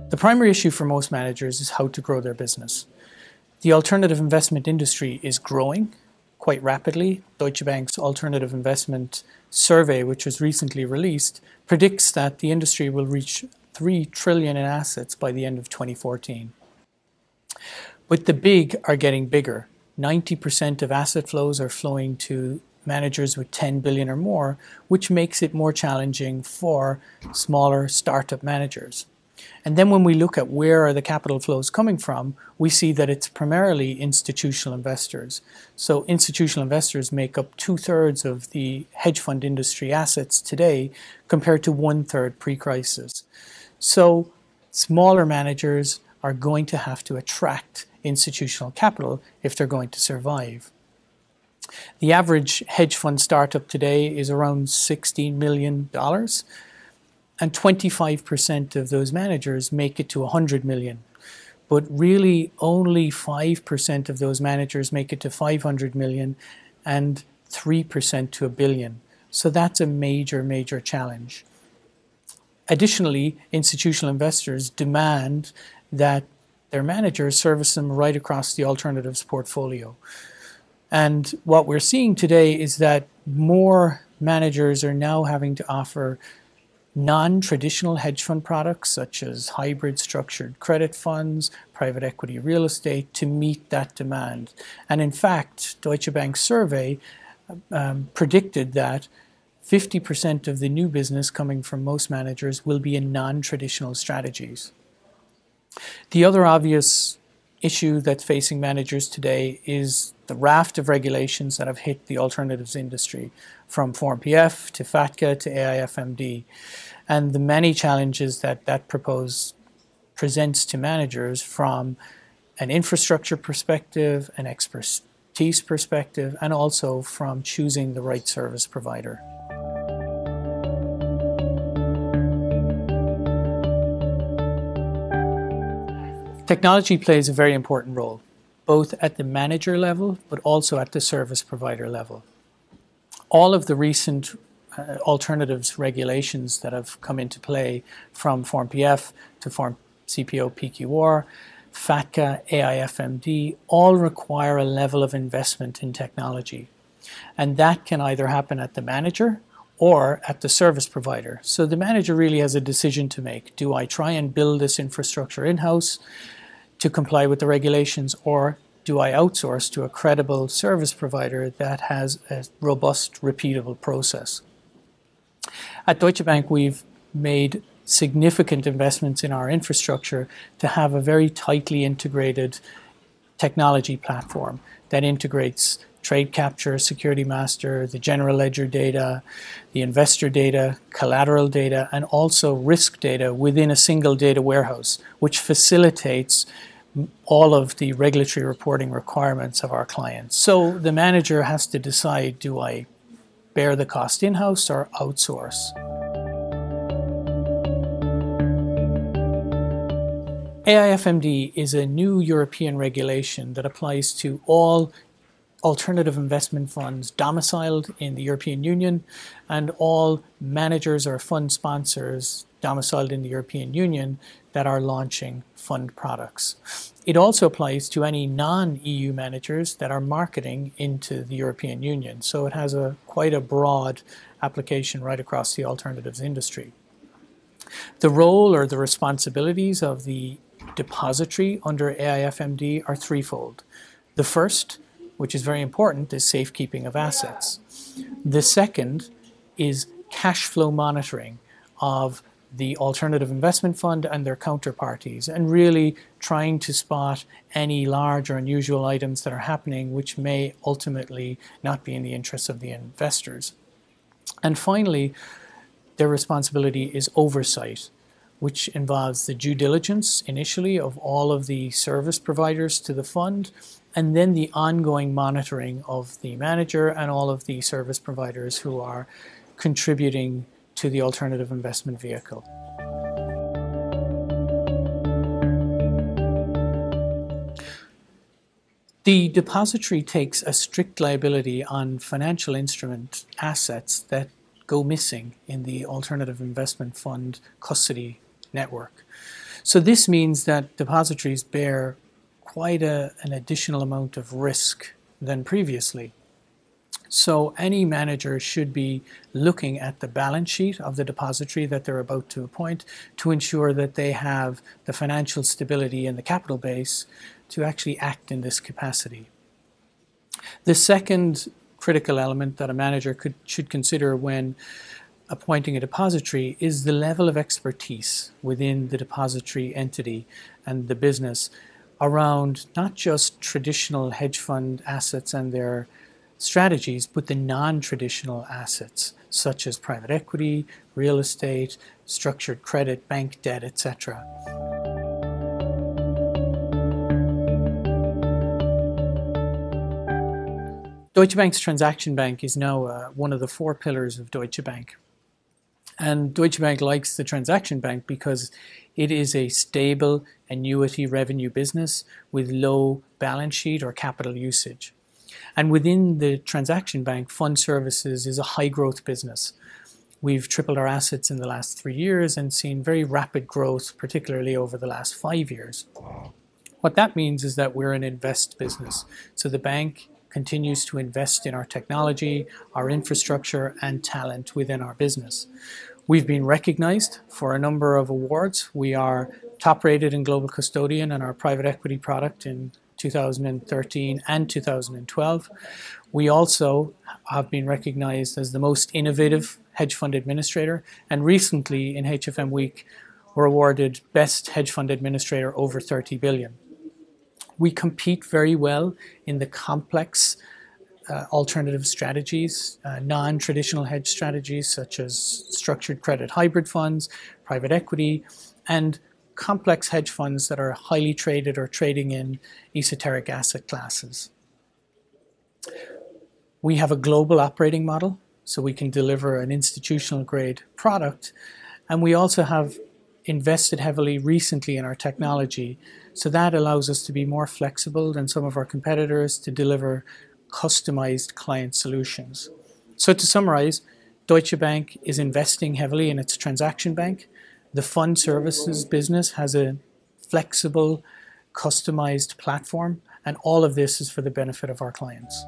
The primary issue for most managers is how to grow their business. The alternative investment industry is growing quite rapidly. Deutsche Bank's Alternative Investment Survey, which was recently released, predicts that the industry will reach 3 trillion in assets by the end of 2014. But the big are getting bigger. 90% of asset flows are flowing to managers with 10 billion or more, which makes it more challenging for smaller startup managers. And then when we look at where are the capital flows coming from, we see that it's primarily institutional investors. So institutional investors make up 2/3 of the hedge fund industry assets today compared to 1/3 pre-crisis. So smaller managers are going to have to attract institutional capital if they're going to survive. The average hedge fund startup today is around $16 million. And 25% of those managers make it to 100 million. But really only 5% of those managers make it to 500 million and 3% to $1 billion. So that's a major, major challenge. Additionally, institutional investors demand that their managers service them right across the alternatives portfolio. And what we're seeing today is that more managers are now having to offer non-traditional hedge fund products such as hybrid structured credit funds, private equity real estate to meet that demand. And in fact, Deutsche Bank's survey predicted that 50% of the new business coming from most managers will be in non-traditional strategies. The other obvious issue that's facing managers today is the raft of regulations that have hit the alternatives industry, from Form PF to FATCA to AIFMD, and the many challenges that that proposal presents to managers from an infrastructure perspective, an expertise perspective, and also from choosing the right service provider. Technology plays a very important role, both at the manager level, but also at the service provider level. All of the recent alternatives regulations that have come into play, from Form PF to Form CPO PQR, FATCA, AIFMD, all require a level of investment in technology. And that can either happen at the manager or at the service provider. So the manager really has a decision to make. Do I try and build this infrastructure in-house to comply with the regulations, or do I outsource to a credible service provider that has a robust, repeatable process? At Deutsche Bank, we've made significant investments in our infrastructure to have a very tightly integrated technology platform that integrates trade capture, security master, the general ledger data, the investor data, collateral data, and also risk data within a single data warehouse, which facilitates all of the regulatory reporting requirements of our clients. So the manager has to decide, do I bear the cost in-house or outsource? AIFMD is a new European regulation that applies to all alternative investment funds domiciled in the European Union and all managers or fund sponsors domiciled in the European Union that are launching fund products. It also applies to any non-EU managers that are marketing into the European Union. So it has quite a broad application right across the alternatives industry. The role or the responsibilities of the depository under AIFMD are threefold. The first, which is very important, is safekeeping of assets. The second is cash flow monitoring of the alternative investment fund and their counterparties, and really trying to spot any large or unusual items that are happening which may ultimately not be in the interests of the investors. And finally, their responsibility is oversight, which involves the due diligence initially of all of the service providers to the fund, and then the ongoing monitoring of the manager and all of the service providers who are contributing to the alternative investment vehicle. The depository takes a strict liability on financial instrument assets that go missing in the alternative investment fund custody network. So this means that depositories bear quite an additional amount of risk than previously. So any manager should be looking at the balance sheet of the depository that they're about to appoint to ensure that they have the financial stability and the capital base to actually act in this capacity. The second critical element that a manager should consider when appointing a depository is the level of expertise within the depository entity and the business around not just traditional hedge fund assets and their strategies, but the non-traditional assets such as private equity, real estate, structured credit, bank debt, etc. Deutsche Bank's Transaction Bank is now one of the 4 pillars of Deutsche Bank. And Deutsche Bank likes the Transaction Bank because it is a stable annuity revenue business with low balance sheet or capital usage. And within the Transaction Bank, fund services is a high growth business. We've tripled our assets in the last 3 years and seen very rapid growth, particularly over the last 5 years. What that means is that we're an invest business. So the bank continues to invest in our technology, our infrastructure, and talent within our business. We've been recognized for a number of awards. We are top rated in Global Custodian and our private equity product in 2013 and 2012. We also have been recognized as the most innovative hedge fund administrator, and recently in HFM Week were awarded Best Hedge Fund Administrator over 30 billion. We compete very well in the complex alternative strategies, non-traditional hedge strategies such as structured credit hybrid funds, private equity, and complex hedge funds that are highly traded or trading in esoteric asset classes. We have a global operating model, so we can deliver an institutional grade product, and we also have invested heavily recently in our technology, so that allows us to be more flexible than some of our competitors to deliver customized client solutions. So to summarize, Deutsche Bank is investing heavily in its Transaction Bank. The fund services business has a flexible, customized platform, and all of this is for the benefit of our clients.